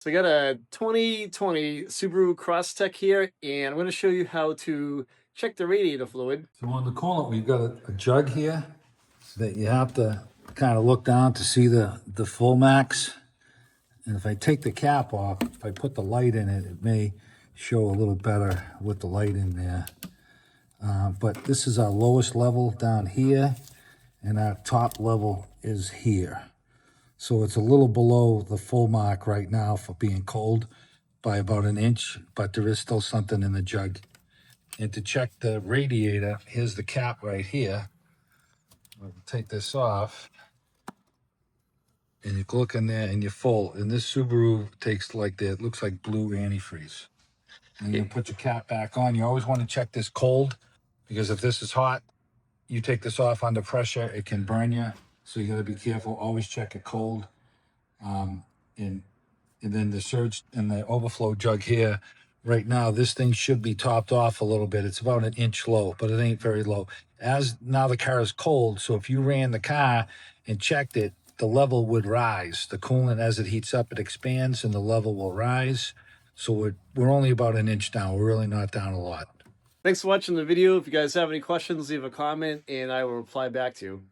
So I got a 2020 Subaru Crosstrek here, and I'm going to show you how to check the radiator fluid. So on the coolant, we've got a jug here that you have to kind of look down to see the full max. And if I take the cap off, if I put the light in it, it may show a little better with the light in there. But this is our lowest level down here, and our top level is here. So it's a little below the full mark right now for being cold by about an inch, but there is still something in the jug. And to check the radiator, here's the cap right here. We'll take this off, and you look in there and you're full. And this Subaru takes like that, it looks like blue antifreeze. And you put your cap back on. You always want to check this cold, because if this is hot, you take this off under pressure, it can burn you. So you got to be careful. Always check it cold. And then the surge and the overflow jug here, right now, this thing should be topped off a little bit. It's about an inch low, but it ain't very low. As now the car is cold, so if you ran the car and checked it, the level would rise. The coolant, as it heats up, it expands and the level will rise. So we're only about an inch down. We're really not down a lot. Thanks for watching the video. If you guys have any questions, leave a comment and I will reply back to you.